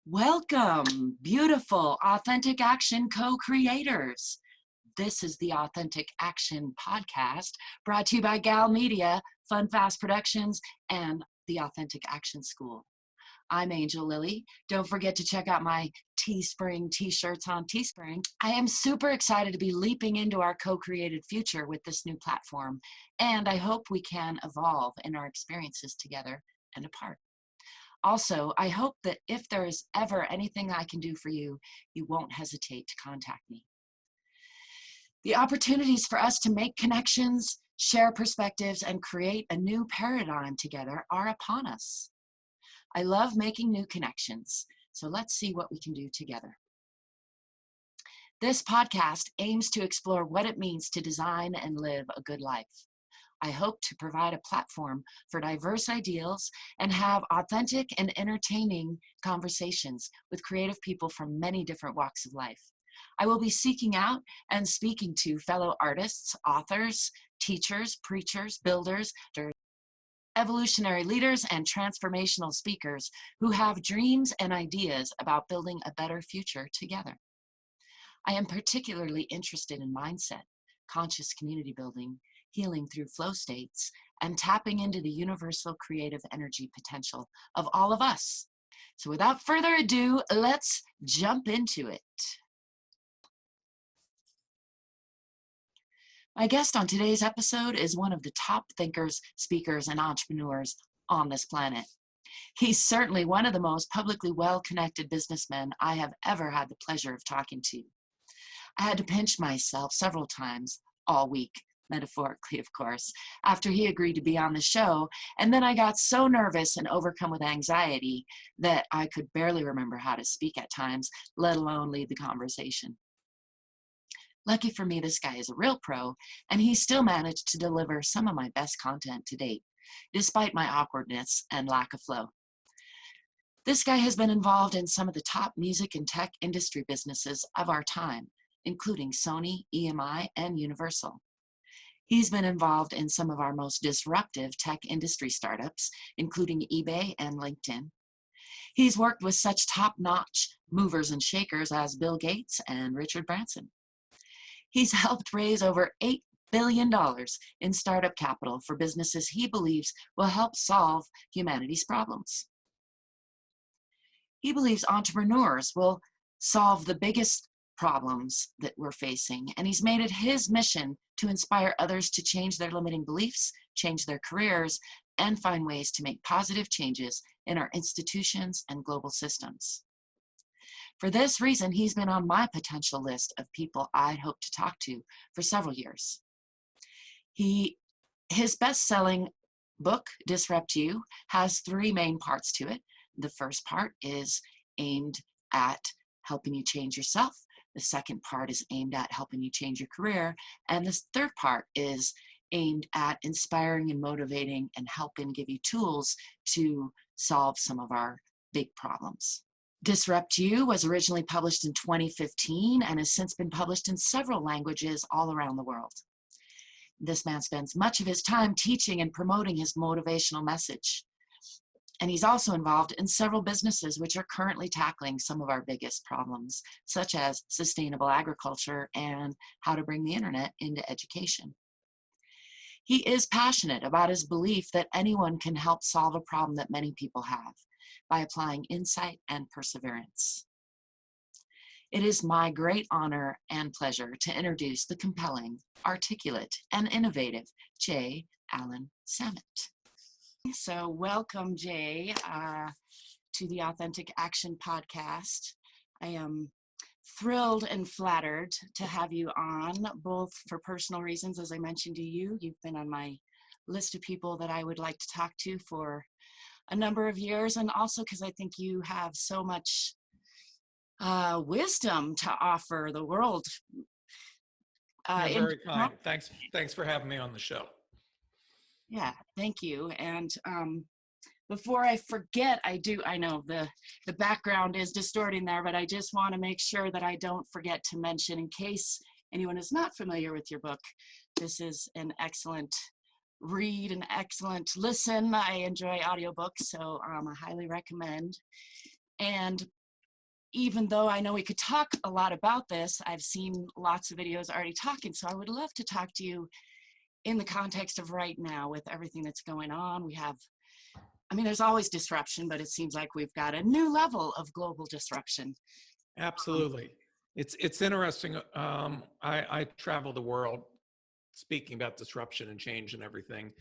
Welcome, beautiful Authentic Action co-creators. This is the Authentic Action podcast brought to you by Gal Media, FunFast Productions, and the Authentic Action School. I'm Angel Lilly. Don't forget to check out my Teespring t-shirts on Teespring. I am super excited to be leaping into our co-created future with this new platform, and I hope we can evolve in our experiences together and apart. Also, I hope that if there is ever anything I can do for you, you won't hesitate to contact me. The opportunities for us to make connections, share perspectives, and create a new paradigm together are upon us. I love making new connections, so let's see what we can do together. This podcast aims to explore what it means to design and live a good life. I hope to provide a platform for diverse ideals and have authentic and entertaining conversations with creative people from many different walks of life. I will be seeking out and speaking to fellow artists, authors, teachers, preachers, builders, evolutionary leaders, and transformational speakers who have dreams and ideas about building a better future together. I am particularly interested in mindset, conscious community building, healing through flow states, and tapping into the universal creative energy potential of all of us. So without further ado, let's jump into it. My guest on today's episode is one of the top thinkers, speakers, and entrepreneurs on this planet. He's certainly one of the most publicly well-connected businessmen I have ever had the pleasure of talking to. I had to pinch myself several times all week, metaphorically, of course, after he agreed to be on the show, and then I got so nervous and overcome with anxiety that I could barely remember how to speak at times, let alone lead the conversation. Lucky for me, this guy is a real pro, and he still managed to deliver some of my best content to date, despite my awkwardness and lack of flow. This guy has been involved in some of the top music and tech industry businesses of our time, including Sony, EMI, and Universal. He's been involved in some of our most disruptive tech industry startups, including eBay and LinkedIn. He's worked with such top-notch movers and shakers as Bill Gates and Richard Branson. He's helped raise over $8 billion in startup capital for businesses he believes will help solve humanity's problems. He believes entrepreneurs will solve the biggest problems that we're facing, and he's made it his mission to inspire others to change their limiting beliefs, change their careers, and find ways to make positive changes in our institutions and global systems. For this reason, he's been on my potential list of people I'd hope to talk to for several years. His best-selling book, Disrupt You, has three main parts to it. The first part is aimed at helping you change yourself. The second part is aimed at helping you change your career. And this third part is aimed at inspiring and motivating and helping give you tools to solve some of our big problems. Disrupt You was originally published in 2015 and has since been published in several languages all around the world. This man spends much of his time teaching and promoting his motivational message. And he's also involved in several businesses which are currently tackling some of our biggest problems, such as sustainable agriculture and how to bring the internet into education. He is passionate about his belief that anyone can help solve a problem that many people have by applying insight and perseverance. It is my great honor and pleasure to introduce the compelling, articulate, and innovative J. Allen Samit. So welcome, Jay, to the Authentic Action podcast. I am thrilled and flattered to have you on, both for personal reasons, as I mentioned to you. You've been on my list of people that I would like to talk to for a number of years, and also because I think you have so much wisdom to offer the world. You're very kind. Thanks for having me on the show. Yeah, thank you. And before I forget, I know the background is distorting there, but I just want to make sure that I don't forget to mention, in case anyone is not familiar with your book, this is an excellent read, an excellent listen. I enjoy audiobooks, so I highly recommend. And even though I know we could talk a lot about this, I've seen lots of videos already talking. So I would love to talk to you in the context of right now with everything that's going on. We have, I mean, there's always disruption, but it seems like we've got a new level of global disruption. Absolutely. It's interesting. I travel the world speaking about disruption and change and everything.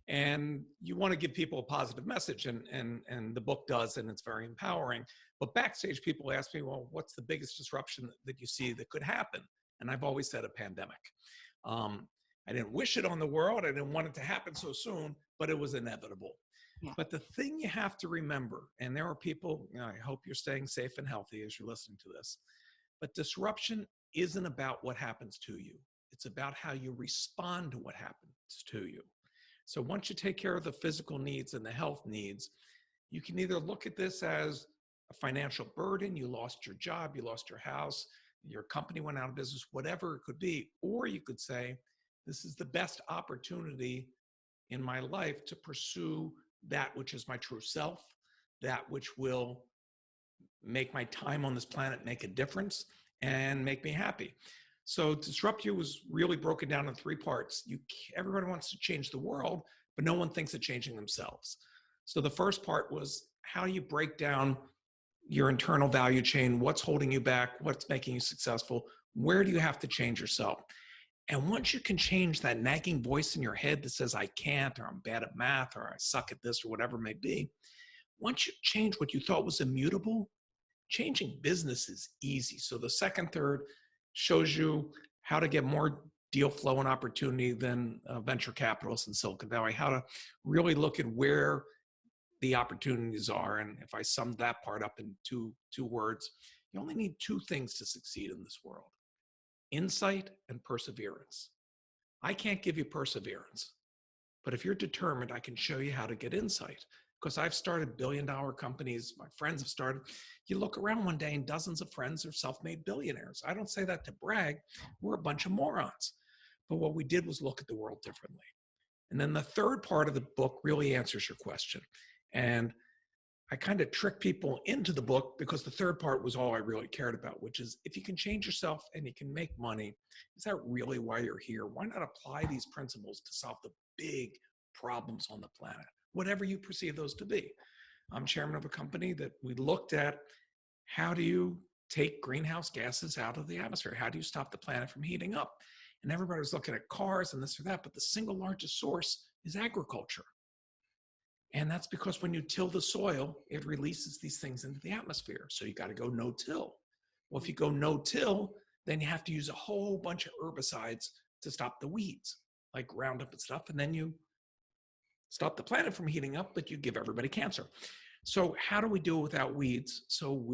And you want to give people a positive message, and the book does, and it's very empowering. But backstage, people ask me, well, what's the biggest disruption that you see that could happen? And I've always said a pandemic. I didn't wish it on the world. I didn't want it to happen so soon, but it was inevitable. Yeah. But the thing you have to remember, and there are people, I hope you're staying safe and healthy as you're listening to this, but disruption isn't about what happens to you. It's about how you respond to what happens to you. So once you take care of the physical needs and the health needs, you can either look at this as a financial burden, you lost your job, you lost your house, your company went out of business, whatever it could be, or you could say, this is the best opportunity in my life to pursue that which is my true self, that which will make my time on this planet make a difference and make me happy. So Disrupt You was really broken down in 3 parts. Everybody wants to change the world, but no one thinks of changing themselves. So the first part was, how do you break down your internal value chain? What's holding you back? What's making you successful? Where do you have to change yourself? And once you can change that nagging voice in your head that says, I can't, or I'm bad at math, or I suck at this, or whatever it may be, once you change what you thought was immutable, changing business is easy. So the second third shows you how to get more deal flow and opportunity than venture capitalists in Silicon Valley, how to really look at where the opportunities are. And if I sum that part up in two words, you only need 2 things to succeed in this world: insight and perseverance. I can't give you perseverance, but if you're determined, I can show you how to get insight. Because I've started billion-dollar companies, my friends have started. You look around one day and dozens of friends are self-made billionaires. I don't say that to brag. We're a bunch of morons. But what we did was look at the world differently. And then the third part of the book really answers your question. And I kind of trick people into the book because the third part was all I really cared about, which is, if you can change yourself and you can make money, is that really why you're here? Why not apply these principles to solve the big problems on the planet, whatever you perceive those to be? I'm chairman of a company that we looked at, how do you take greenhouse gases out of the atmosphere? How do you stop the planet from heating up? And everybody was looking at cars and this or that, but the single largest source is agriculture. And that's because when you till the soil, it releases these things into the atmosphere. So you got to go no-till. Well, if you go no-till, then you have to use a whole bunch of herbicides to stop the weeds, like Roundup and stuff. And then you stop the planet from heating up, but you give everybody cancer. So how do we do it without weeds? So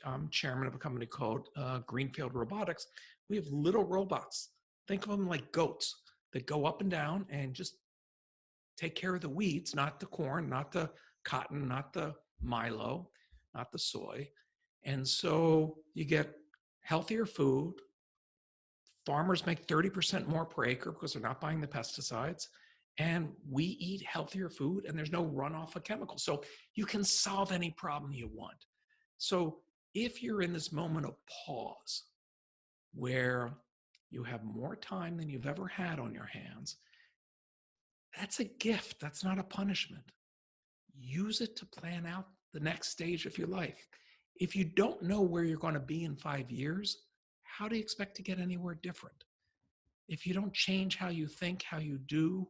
I'm chairman of a company called Greenfield Robotics. We have little robots. Think of them like goats that go up and down and just take care of the weeds, not the corn, not the cotton, not the milo, not the soy. And so you get healthier food. Farmers make 30% more per acre because they're not buying the pesticides. And we eat healthier food, and there's no runoff of chemicals. So you can solve any problem you want. So if you're in this moment of pause where you have more time than you've ever had on your hands, that's a gift. That's not a punishment. Use it to plan out the next stage of your life. If you don't know where you're going to be in 5 years, how do you expect to get anywhere different? If you don't change how you think, how you do,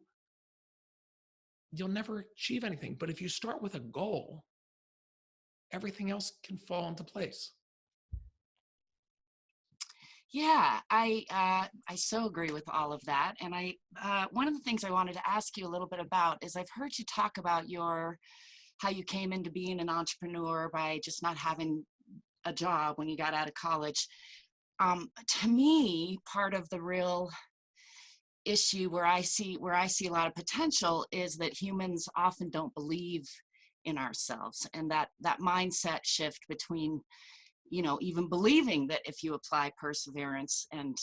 you'll never achieve anything. But if you start with a goal, everything else can fall into place. Yeah, I so agree with all of that. And one of the things I wanted to ask you a little bit about is, I've heard you talk about how you came into being an entrepreneur by just not having a job when you got out of college. To me, part of the real issue where I see a lot of potential is that humans often don't believe in ourselves, and that mindset shift between, even believing that if you apply perseverance and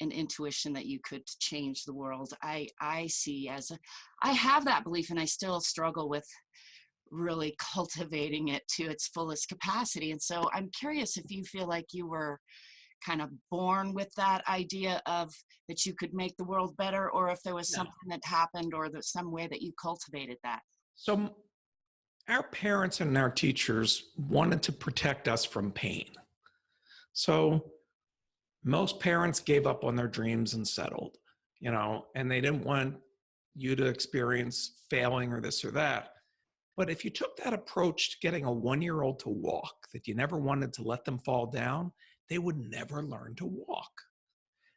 an intuition that you could change the world. I see I have that belief, and I still struggle with really cultivating it to its fullest capacity. And so I'm curious if you feel like you were kind of born with that idea of that you could make the world better, or if there was No. something that happened or there's some way that you cultivated that. So our parents and our teachers wanted to protect us from pain. So most parents gave up on their dreams and settled, and they didn't want you to experience failing or this or that. But if you took that approach to getting a 1-year-old to walk, that you never wanted to let them fall down, they would never learn to walk.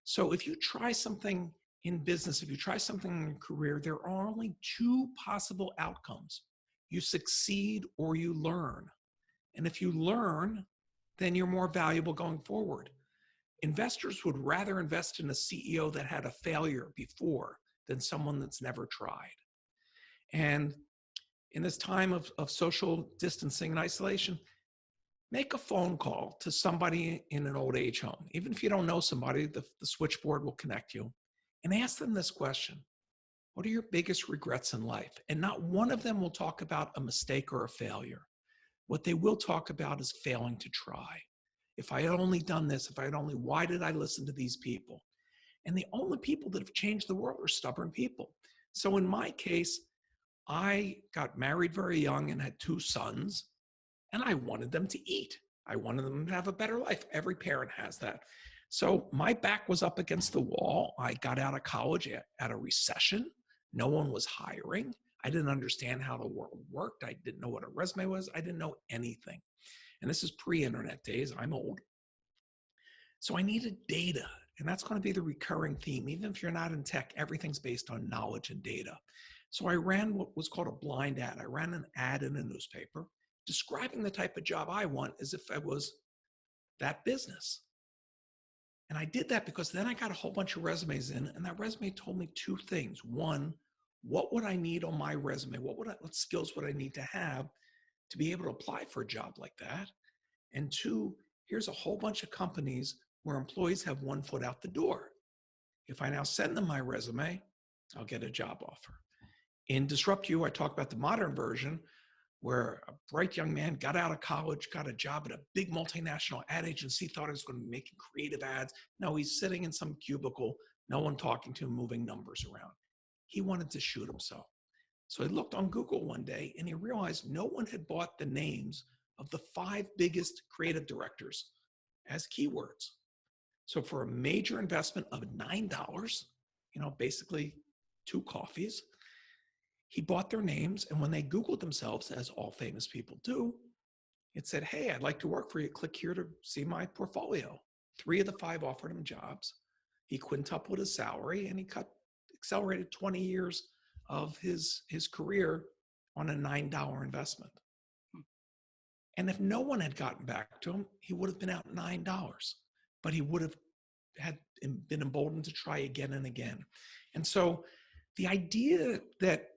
So if you try something in business, if you try something in your career, there are only two possible outcomes. You succeed or you learn. And if you learn, then you're more valuable going forward. Investors would rather invest in a CEO that had a failure before than someone that's never tried. And in this time of social distancing and isolation, make a phone call to somebody in an old age home. Even if you don't know somebody, the switchboard will connect you, and ask them this question: what are your biggest regrets in life? And not one of them will talk about a mistake or a failure. What they will talk about is failing to try. If I had only done this, why did I listen to these people? And the only people that have changed the world are stubborn people. So in my case, I got married very young and had 2 sons, and I wanted them to eat. I wanted them to have a better life. Every parent has that. So my back was up against the wall. I got out of college at a recession. No one was hiring. I didn't understand how the world worked. I didn't know what a resume was. I didn't know anything. And this is pre-internet days. I'm old. So I needed data. And that's going to be the recurring theme. Even if you're not in tech, everything's based on knowledge and data. So I ran what was called a blind ad. I ran an ad in a newspaper describing the type of job I want as if I was that business. And I did that because then I got a whole bunch of resumes in, and that resume told me 2 things. One, what would I need on my resume? What skills would I need to have to be able to apply for a job like that? And 2, here's a whole bunch of companies where employees have 1 foot out the door. If I now send them my resume, I'll get a job offer. In Disrupt You, I talk about the modern version where a bright young man got out of college, got a job at a big multinational ad agency, thought he was going to be making creative ads. No, he's sitting in some cubicle, no one talking to him, moving numbers around. He wanted to shoot himself. So he looked on Google one day and he realized no one had bought the names of the 5 biggest creative directors as keywords. So for a major investment of $9, basically 2 coffees, he bought their names, and when they Googled themselves, as all famous people do, it said, hey, I'd like to work for you. Click here to see my portfolio. 3 of the 5 offered him jobs. He quintupled his salary, and he accelerated 20 years of his career on a $9 investment. And if no one had gotten back to him, he would have been out $9, but he would have been emboldened to try again and again. And so the idea that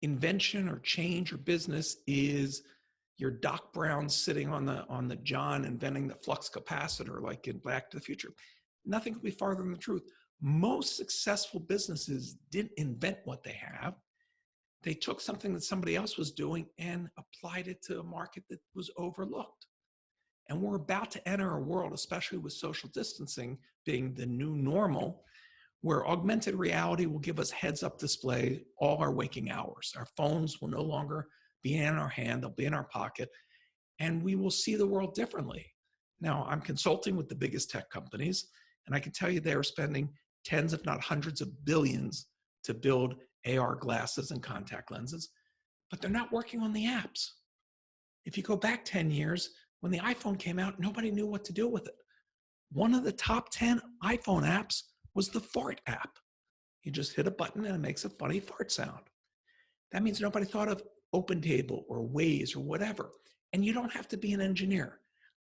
invention or change or business is your Doc Brown sitting on the John inventing the flux capacitor like in Back to the Future. Nothing could be farther from the truth. Most successful businesses didn't invent what they have. They took something that somebody else was doing and applied it to a market that was overlooked. And we're about to enter a world, especially with social distancing being the new normal, where augmented reality will give us heads-up display all our waking hours. Our phones will no longer be in our hand, they'll be in our pocket, and we will see the world differently. Now, I'm consulting with the biggest tech companies, and I can tell you they're spending tens, if not hundreds of billions to build AR glasses and contact lenses, but they're not working on the apps. If you go back 10 years, when the iPhone came out, nobody knew what to do with it. One of the top 10 iPhone apps was the fart app. You just hit a button and it makes a funny fart sound. That means nobody thought of OpenTable or Waze or whatever. And you don't have to be an engineer.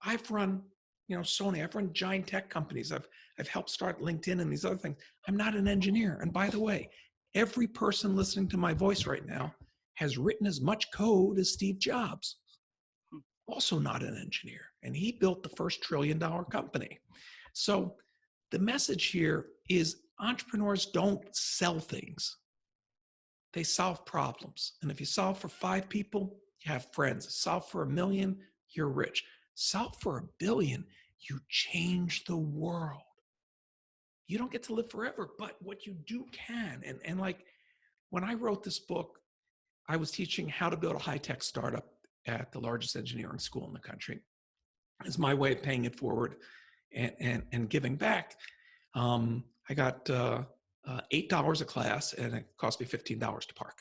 I've run, Sony, I've run giant tech companies. I've helped start LinkedIn and these other things. I'm not an engineer. And by the way, every person listening to my voice right now has written as much code as Steve Jobs, also not an engineer. And he built the first $1 trillion company. So the message here is entrepreneurs don't sell things. They solve problems. And if you solve for 5 people, you have friends. Solve for 1 million, you're rich. Solve for 1 billion, you change the world. You don't get to live forever, but what you do can. And like when I wrote this book, I was teaching how to build a high-tech startup at the largest engineering school in the country. It's my way of paying it forward and giving back. I got $8 a class, and it cost me $15 to park.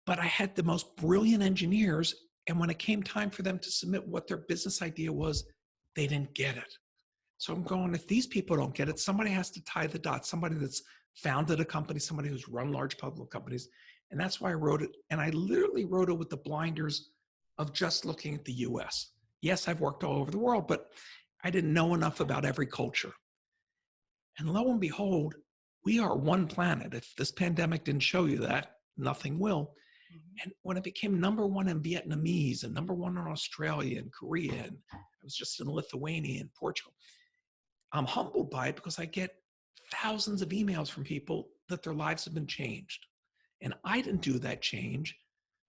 But I had the most brilliant engineers, and when it came time for them to submit what their business idea was, they didn't get it. So I'm going, if these people don't get it, somebody has to tie the dots, somebody that's founded a company, somebody who's run large public companies. And that's why I wrote it. And I literally wrote it with the blinders of just looking at the US. Yes, I've worked all over the world, but I didn't know enough about every culture. And lo and behold, we are one planet. If this pandemic didn't show you that, nothing will. And when it became #1 in Vietnamese and #1 in Australia and Korea, and I was just in Lithuania and Portugal, I'm humbled by it because I get thousands of emails from people that their lives have been changed. And I didn't do that change.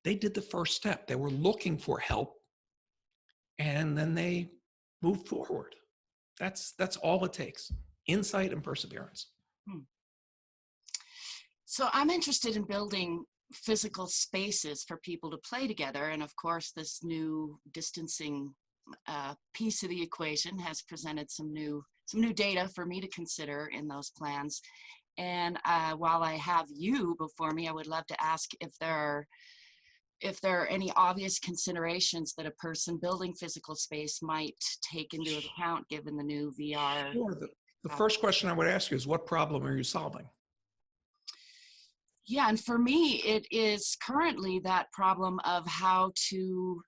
They did the first step. They were looking for help, and then they moved forward. That's all it takes. Insight and perseverance. So I'm interested in building physical spaces for people to play together. And of course, this new distancing piece of the equation has presented some new data for me to consider in those plans. And while I have you before me, I would love to ask if there are any obvious considerations that a person building physical space might take into account given the new VR. Sure. The first question I would ask you is, what problem are you solving? Yeah, and for me, it is currently that problem of how to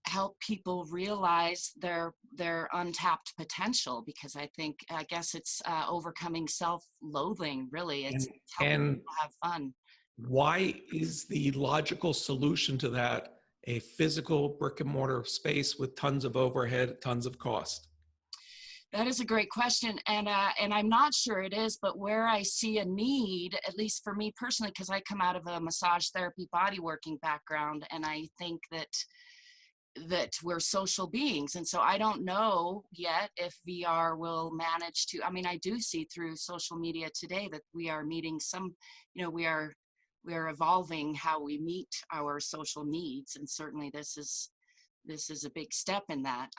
help people realize their untapped potential, because I guess it's overcoming self-loathing, really. It's helping people have fun. Why is the logical solution to that a physical brick and mortar space with tons of overhead, tons of cost? That is a great question, and I'm not sure it is, but where I see a need, at least for me personally, because I come out of a massage therapy body working background, and I think that we're social beings, and so I don't know yet if VR will manage to. I mean, I do see through social media today that we are meeting some, we are evolving how we meet our social needs, and certainly this is a big step in that.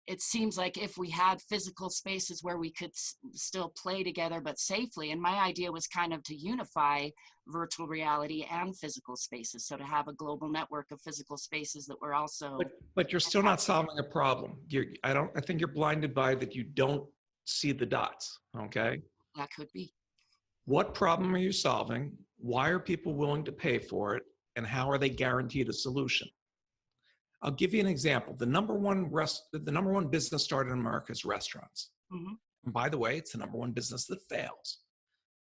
It seems like if we had physical spaces where we could still play together but safely, and my idea was kind of to unify virtual reality and physical spaces, so to have a global network of physical spaces that were also. But you're still not solving a problem. I think you're blinded by that. You don't see the dots. Okay. That could be. What problem are you solving? Why are people willing to pay for it? And how are they guaranteed a solution? I'll give you an example. The number one business started in America is restaurants. Mm-hmm. And by the way, it's the #1 business that fails.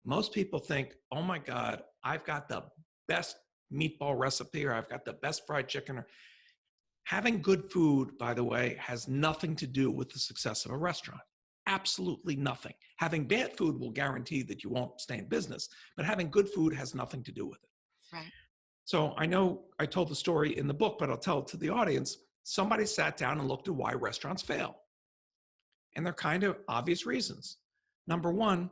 Most people think, oh my God, I've got the best meatball recipe, or I've got the best fried chicken. Having good food, by the way, has nothing to do with the success of a restaurant. Absolutely nothing. Having bad food will guarantee that you won't stay in business, but having good food has nothing to do with it. Right. So I know I told the story in the book, but I'll tell it to the audience. Somebody sat down and looked at why restaurants fail. And they're kind of obvious reasons. Number one,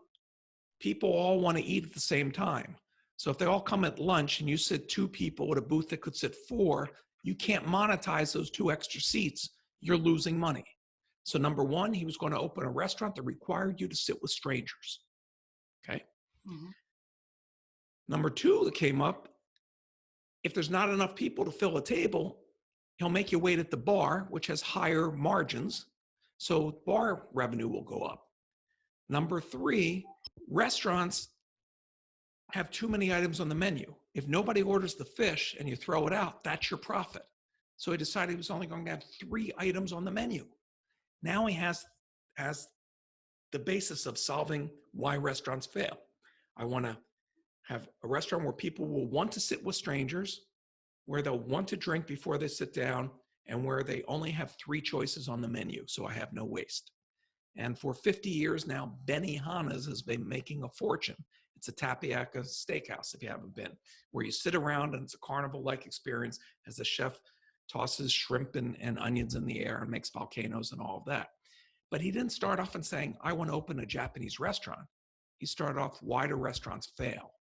people all want to eat at the same time. So if they all come at lunch and you sit 2 people at a booth that could sit 4, you can't monetize those 2 extra seats. You're losing money. So number one, he was going to open a restaurant that required you to sit with strangers. Okay. Mm-hmm. Number 2 that came up, if there's not enough people to fill a table, he'll make you wait at the bar, which has higher margins. So bar revenue will go up. Number 3, restaurants have too many items on the menu. If nobody orders the fish and you throw it out, that's your profit. So he decided he was only going to have 3 items on the menu. Now he has the basis of solving why restaurants fail. I want to have a restaurant where people will want to sit with strangers, where they'll want to drink before they sit down, and where they only have 3 choices on the menu, so I have no waste. And for 50 years now, Benihana's has been making a fortune. It's a Tapioca Steakhouse, if you haven't been, where you sit around and it's a carnival-like experience as the chef tosses shrimp and onions in the air and makes volcanoes and all of that. But he didn't start off and saying, I want to open a Japanese restaurant. He started off, why do restaurants fail?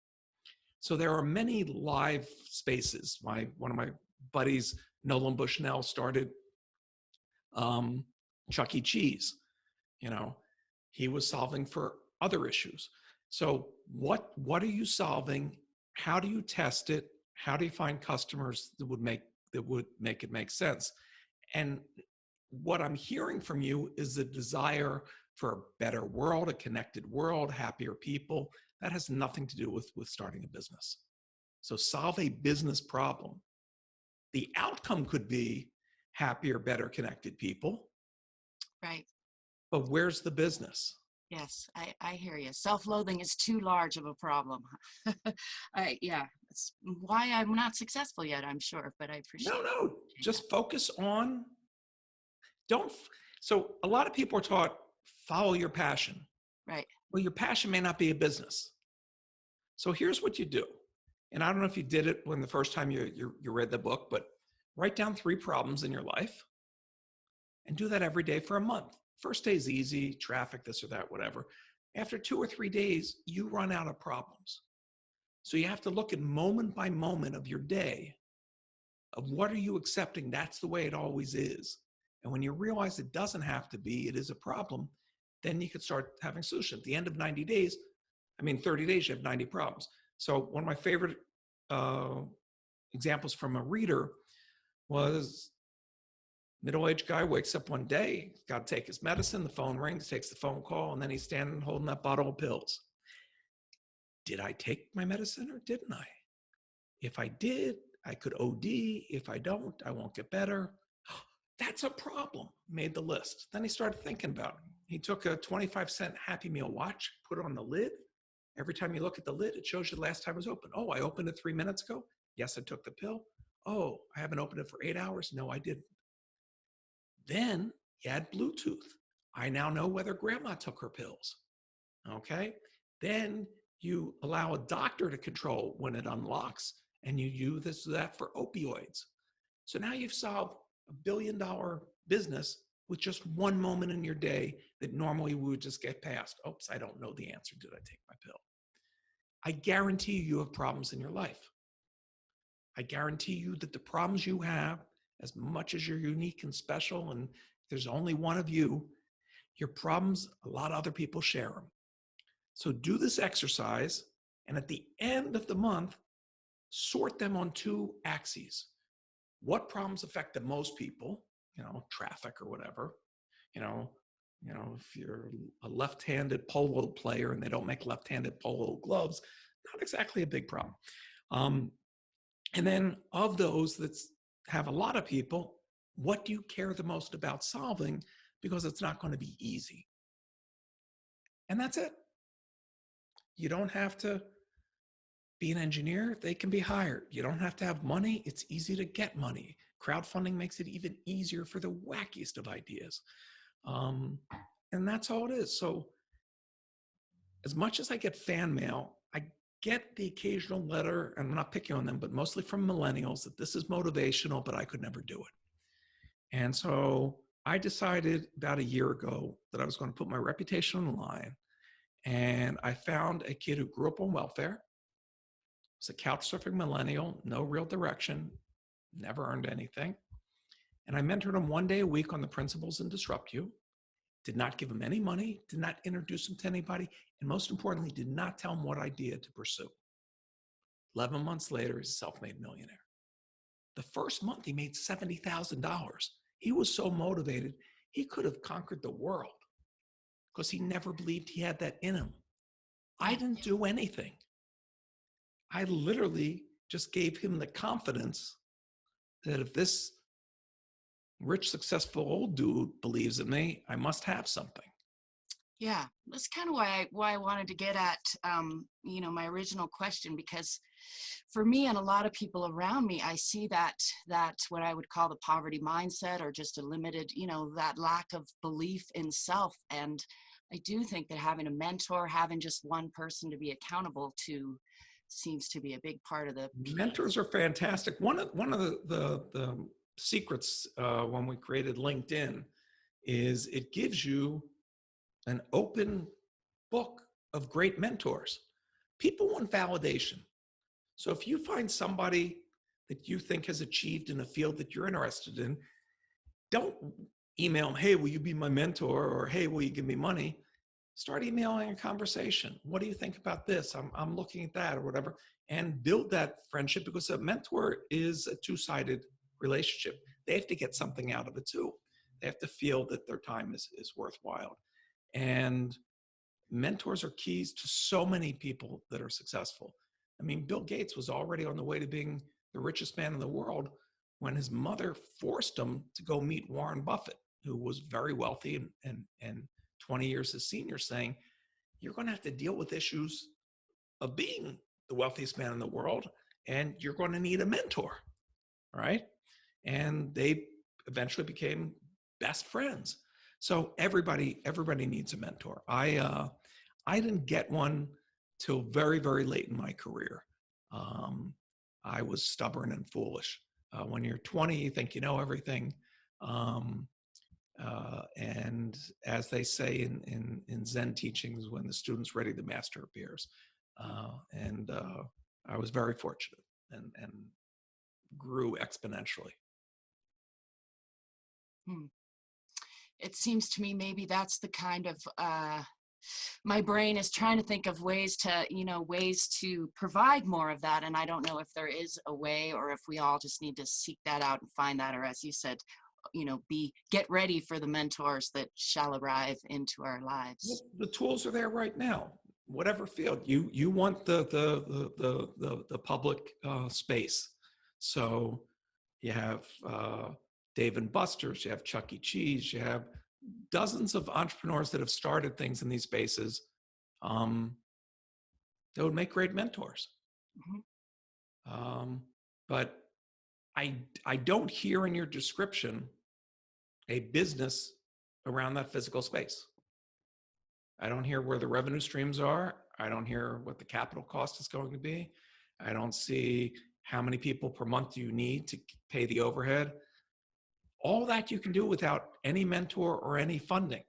So there are many live spaces. One of my buddies, Nolan Bushnell, started Chuck E. Cheese. You know, he was solving for other issues. So what are you solving? How do you test it? How do you find customers that would make it make sense? And what I'm hearing from you is the desire for a better world, a connected world, happier people. That has nothing to do with starting a business. So solve a business problem. The outcome could be happier, better connected people. Right. But where's the business? Yes, I hear you. Self-loathing is too large of a problem. Yeah, it's why I'm not successful yet, I'm sure, but I appreciate No, that. just focus on, don't, so a lot of people are taught, follow your passion. Right. Well, your passion may not be a business. So here's what you do. And I don't know if you did it when the first time you read the book, but write down 3 problems in your life and do that every day for a month. First day is easy, traffic, this or that, whatever. After 2 or 3 days, you run out of problems. So you have to look at moment by moment of your day of what are you accepting? That's the way it always is. And when you realize it doesn't have to be, it is a problem, then you can start having solutions. At the end of 30 days, you have 90 problems. So one of my favorite examples from a reader was middle-aged guy wakes up one day, he's got to take his medicine, the phone rings, takes the phone call, and then he's standing holding that bottle of pills. Did I take my medicine or didn't I? If I did, I could OD. If I don't, I won't get better. That's a problem. Made the list. Then he started thinking about it. He took a 25-cent Happy Meal watch, put it on the lid. Every time you look at the lid, it shows you the last time it was open. Oh, I opened it 3 minutes ago. Yes, I took the pill. Oh, I haven't opened it for 8 hours. No, I didn't. Then you add Bluetooth. I now know whether grandma took her pills. Okay. Then you allow a doctor to control when it unlocks, and you use that for opioids. So now you've solved $1 billion business with just one moment in your day that normally we would just get past. Oops, I don't know the answer. Did I take my pill? I guarantee you have problems in your life. I guarantee you that the problems you have, as much as you're unique and special, and there's only one of you, your problems, a lot of other people share them. So do this exercise, and at the end of the month, sort them on 2 axes. What problems affect the most people, traffic or whatever, if you're a left-handed polo player and they don't make left-handed polo gloves, not exactly a big problem. And then of those that have a lot of people, what do you care the most about solving? Because it's not going to be easy. And that's it. You don't have to be an engineer. They can be hired. You don't have to have money. It's easy to get money. Crowdfunding makes it even easier for the wackiest of ideas. And that's all it is. So as much as I get fan mail, I get the occasional letter, and I'm not picking on them, but mostly from millennials, that this is motivational, but I could never do it. And so I decided about a year ago that I was going to put my reputation on the line. And I found a kid who grew up on welfare, was a couch surfing millennial, no real direction, never earned anything. And I mentored him 1 day a week on the principles in Disrupt You. Did not give him any money, did not introduce him to anybody, and most importantly, did not tell him what idea to pursue. 11 months later, he's a self-made millionaire. The first month, he made $70,000. He was so motivated, he could have conquered the world because he never believed he had that in him. I didn't do anything. I literally just gave him the confidence that if this rich, successful old dude believes in me, I must have something. Yeah, that's kind of why I wanted to get at, my original question, because for me and a lot of people around me, I see that what I would call the poverty mindset, or just a limited, that lack of belief in self. And I do think that having a mentor, having just one person to be accountable to, seems to be a big part of the Mentors are fantastic. One of the secrets when we created LinkedIn is it gives you an open book of great mentors. People want validation. So if you find somebody that you think has achieved in a field that you're interested in, don't email them, hey, will you be my mentor? Or hey, will you give me money? Start emailing a conversation. What do you think about this? I'm looking at that or whatever, and build that friendship, because a mentor is a two-sided relationship. They have to get something out of it too. They have to feel that their time is worthwhile. And mentors are keys to so many people that are successful. I mean, Bill Gates was already on the way to being the richest man in the world when his mother forced him to go meet Warren Buffett, who was very wealthy and 20 years his senior, saying, you're going to have to deal with issues of being the wealthiest man in the world, and you're going to need a mentor, right? And they eventually became best friends. So everybody needs a mentor. I didn't get one till very, very late in my career. I was stubborn and foolish. When you're 20, you think you know everything. And as they say in Zen teachings, when the student's ready, the master appears. And I was very fortunate and grew exponentially. It seems to me maybe that's the kind of my brain is trying to think of ways to provide more of that, and I don't know if there is a way, or if we all just need to seek that out and find that, or as you said, get ready for the mentors that shall arrive into our lives. The tools are there right now. Whatever field you want the public space. So you have Dave and Buster's, you have Chuck E. Cheese, you have dozens of entrepreneurs that have started things in these spaces that would make great mentors. Mm-hmm. But I don't hear in your description a business around that physical space. I don't hear where the revenue streams are. I don't hear what the capital cost is going to be. I don't see how many people per month you need to pay the overhead. All that you can do without any mentor or any funding.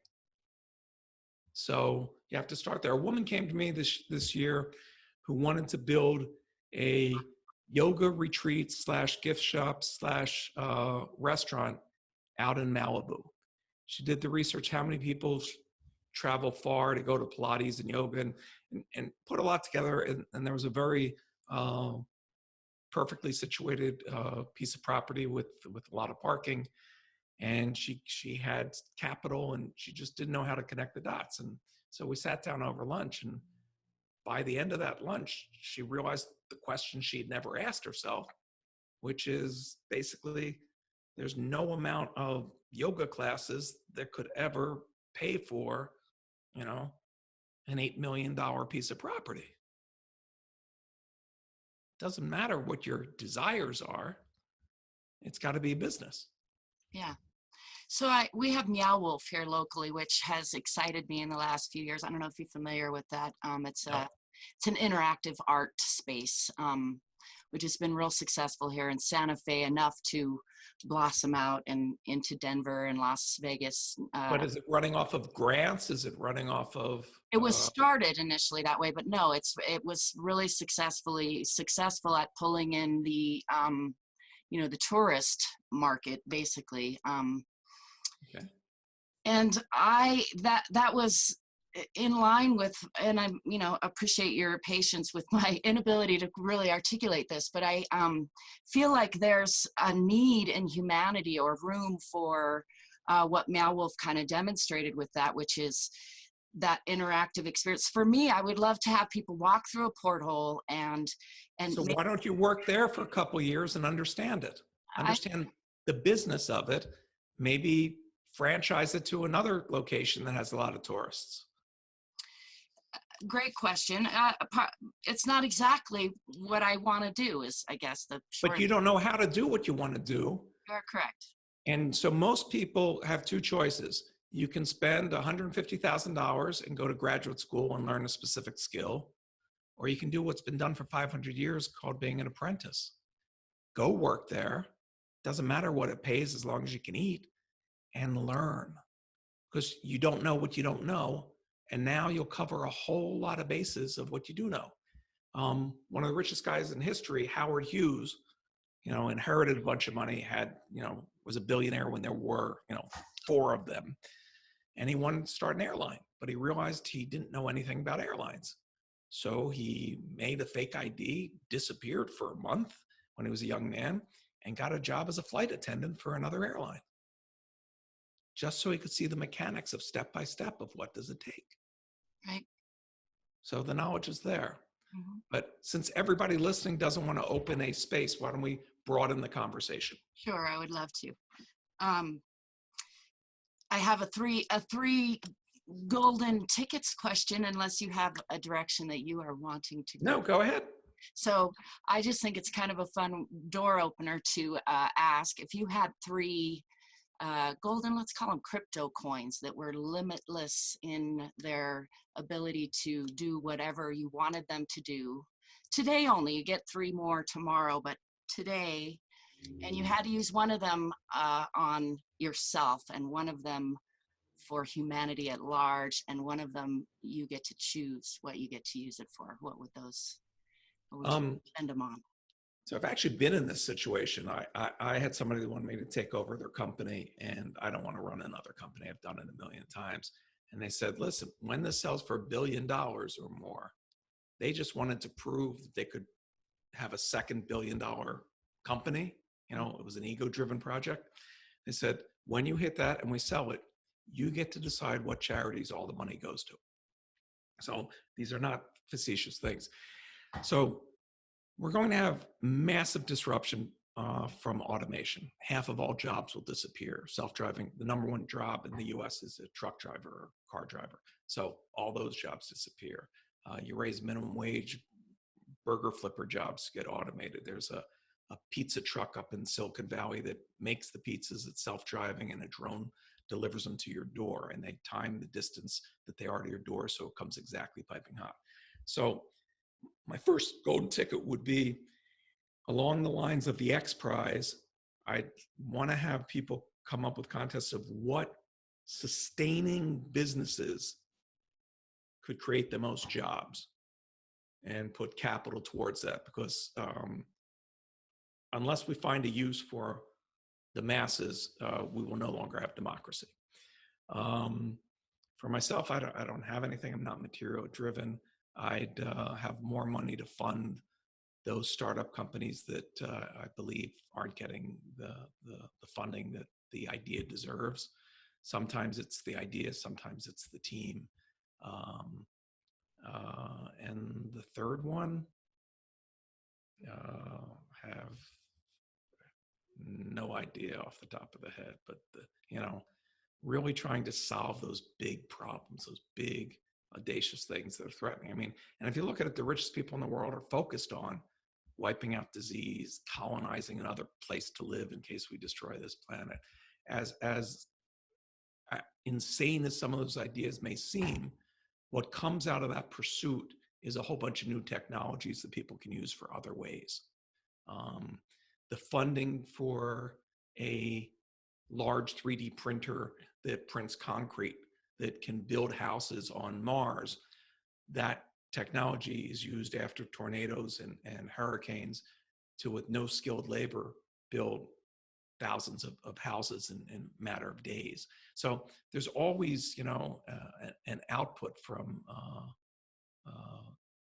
So you have to start there. A woman came to me this year who wanted to build a yoga retreat / gift shop / restaurant out in Malibu. She did the research, how many people travel far to go to Pilates and yoga, and put a lot together. And there was a very perfectly situated piece of property with a lot of parking. And she had capital, and she just didn't know how to connect the dots. And so we sat down over lunch, and by the end of that lunch, she realized the question she'd never asked herself, which is basically, there's no amount of yoga classes that could ever pay for, an $8 million piece of property. Doesn't matter what your desires are. It's got to be a business. Yeah. So we have Meow Wolf here locally, which has excited me in the last few years. I don't know if you're familiar with that. It's an interactive art space, which has been real successful here in Santa Fe, enough to blossom out and into Denver and Las Vegas. But is it running off of grants? Is it running off of? It was started initially that way, but no, it was really successful at pulling in the the tourist market, basically. Okay. And that was in line with, and I appreciate your patience with my inability to really articulate this, but I feel like there's a need in humanity, or room for what Meow Wolf kind of demonstrated with that, which is that interactive experience. For me, I would love to have people walk through a porthole and So why don't you work there for a couple of years and understand it? Understand the business of it. Maybe franchise it to another location that has a lot of tourists. Great question. It's not exactly what I want to do, is I guess the short. But you don't know how to do what you want to do. You're correct. And so most people have two choices. You can spend $150,000 and go to graduate school and learn a specific skill, or you can do what's been done for 500 years called being an apprentice. Go work there. Doesn't matter what it pays as long as you can eat and learn, because you don't know what you don't know. And now you'll cover a whole lot of bases of what you do know. One of the richest guys in history, Howard Hughes, inherited a bunch of money, was a billionaire when there were, 4 of them. And he wanted to start an airline, but he realized he didn't know anything about airlines. So he made a fake ID, disappeared for a month when he was a young man, and got a job as a flight attendant for another airline, just so he could see the mechanics of step by step of what does it take. Right. So the knowledge is there. Mm-hmm. But since everybody listening doesn't want to open a space, why don't we broaden the conversation? Sure, I would love to. I have a three golden tickets question, unless you have a direction that you are wanting to go. No, go ahead. So I just think it's kind of a fun door opener to ask if you had 3 golden, let's call them crypto coins, that were limitless in their ability to do whatever you wanted them to do. Today only, you get 3 more tomorrow, but today, and you had to use one of them on yourself and one of them for humanity at large, and one of them you get to choose what you get to use it for. What would you spend them on? So I've actually been in this situation. I had somebody that wanted me to take over their company, and I don't want to run another company. I've done it a million times. And they said, listen, when this sells for $1 billion or more, they just wanted to prove that they could have a second $1 billion company. It was an ego-driven project. They said, when you hit that and we sell it, you get to decide what charities all the money goes to. So these are not facetious things. So we're going to have massive disruption from automation. Half of all jobs will disappear. Self-driving, the number 1 job in the US is a truck driver or car driver. So all those jobs disappear. You raise minimum wage, burger flipper jobs get automated. There's a pizza truck up in Silicon Valley that makes the pizzas. It's self-driving, and a drone delivers them to your door, and they time the distance that they are to your door so it comes exactly piping hot. So my first golden ticket would be along the lines of the X Prize. I want to have people come up with contests of what sustaining businesses could create the most jobs and put capital towards that, because unless we find a use for the masses, we will no longer have democracy. For myself, I don't have anything. I'm not material driven. I'd have more money to fund those startup companies that I believe aren't getting the funding that the idea deserves. Sometimes it's the idea, sometimes it's the team. And the third one, have no idea off the top of the head, but really trying to solve those big problems, those big audacious things that are threatening. I mean, and if you look at it, the richest people in the world are focused on wiping out disease, colonizing another place to live in case we destroy this planet. As insane as some of those ideas may seem, what comes out of that pursuit is a whole bunch of new technologies that people can use for other ways. The funding for a large 3D printer that prints concrete that can build houses on Mars, that technology is used after tornadoes and hurricanes to, with no skilled labor, build thousands of houses in a matter of days. So there's always, an output from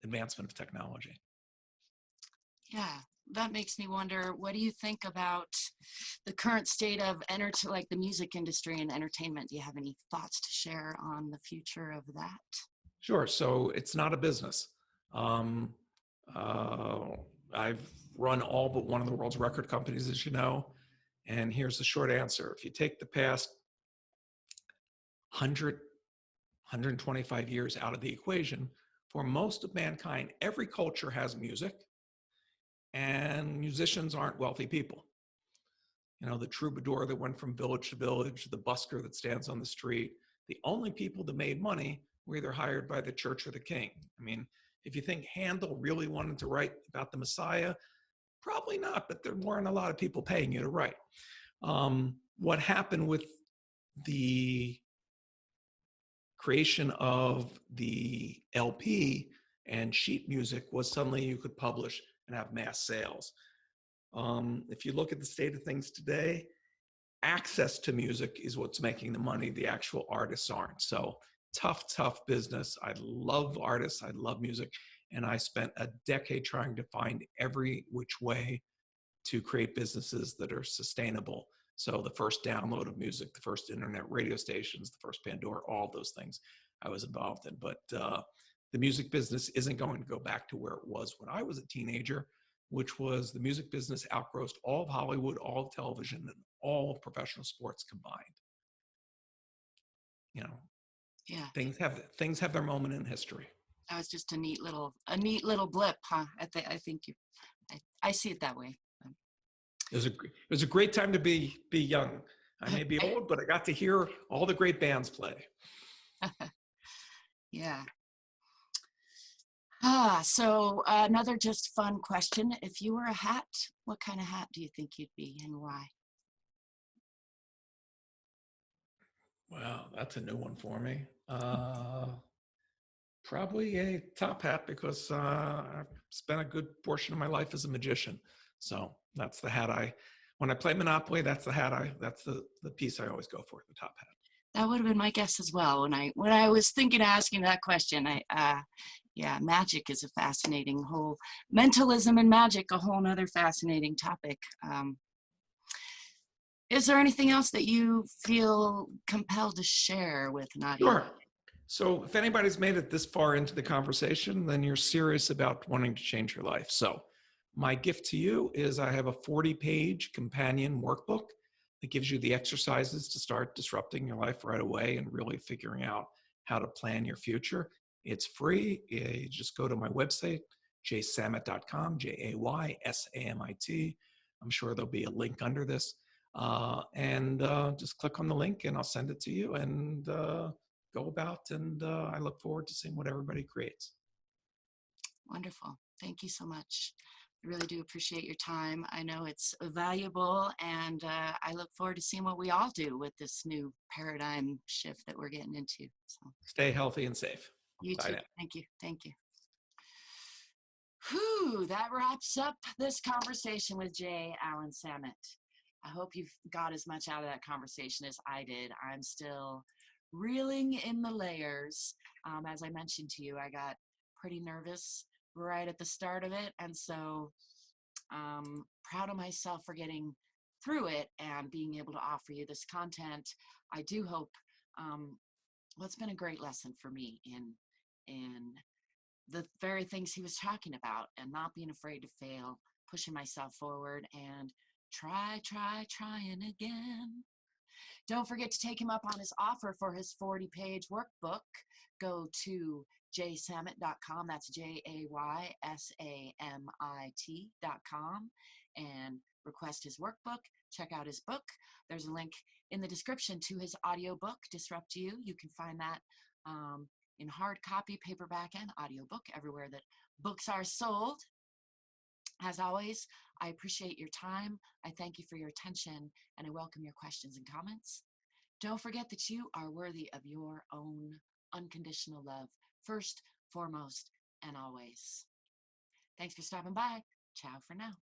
advancement of technology. Yeah, that makes me wonder, what do you think about the current state of like the music industry and entertainment? Do you have any thoughts to share on the future of that? Sure. So it's not a business. I've run all but one of the world's record companies, as you know. And here's the short answer. If you take the past 125 years out of the equation, for most of mankind, every culture has music, and musicians aren't wealthy people. the troubadour that went from village to village, the busker that stands on the street. The only people that made money were either hired by the church or the king. I mean, if you think Handel really wanted to write about the Messiah, probably not, but there weren't a lot of people paying you to write. What happened with the creation of the LP and sheet music was suddenly you could publish and have mass sales. If you look at the state of things today, access to music is what's making the money. The actual artists aren't. So tough business. I love artists. I love music. And I spent a decade trying to find every which way to create businesses that are sustainable. So the first download of music, the first internet radio stations, the first Pandora, all those things I was involved in. But the music business isn't going to go back to where it was when I was a teenager, which was the music business outgrossed all of Hollywood, all of television, and all of professional sports combined. Yeah. Things have their moment in history. That was just a neat little blip, huh? I think I see it that way. It was a great time to be young. I may be old, but I got to hear all the great bands play. Yeah. So another just fun question. If you were a hat, what kind of hat do you think you'd be and why? Wow, that's a new one for me. Probably a top hat because I've spent a good portion of my life as a magician. So that's the hat when I play Monopoly, that's the piece I always go for, the top hat. That would have been my guess as well. When I was thinking of asking that question, yeah, magic is a fascinating whole, mentalism and magic, a whole nother fascinating topic. Is there anything else that you feel compelled to share with an audience? Sure. So if anybody's made it this far into the conversation, then you're serious about wanting to change your life. So my gift to you is I have a 40-page companion workbook that gives you the exercises to start disrupting your life right away and really figuring out how to plan your future. It's free. You just go to my website, jaysamit.com, JAYSAMIT. I'm sure there'll be a link under this. And just click on the link and I'll send it to you and go about. And I look forward to seeing what everybody creates. Wonderful. Thank you so much. I really do appreciate your time. I know it's valuable, and I look forward to seeing what we all do with this new paradigm shift that we're getting into. So stay healthy and safe. You Bye too. now. Thank you. Thank you. Whew, that wraps up this conversation with J. Allen Samit. I hope you've got as much out of that conversation as I did. I'm still reeling in the layers. As I mentioned to you, I got pretty nervous right at the start of it. And so proud of myself for getting through it and being able to offer you this content. I do hope, well, it's been a great lesson for me in the very things he was talking about, and not being afraid to fail, pushing myself forward, and trying again. Don't forget to take him up on his offer for his 40-page workbook. Go to jaysamit.com. That's JAYSAMIT.com and request his workbook. Check out his book. There's a link in the description to his audiobook, Disrupt You. You can find that in hard copy, paperback, and audiobook everywhere that books are sold. As always, I appreciate your time. I thank you for your attention, and I welcome your questions and comments. Don't forget that you are worthy of your own unconditional love, first, foremost, and always. Thanks for stopping by. Ciao for now.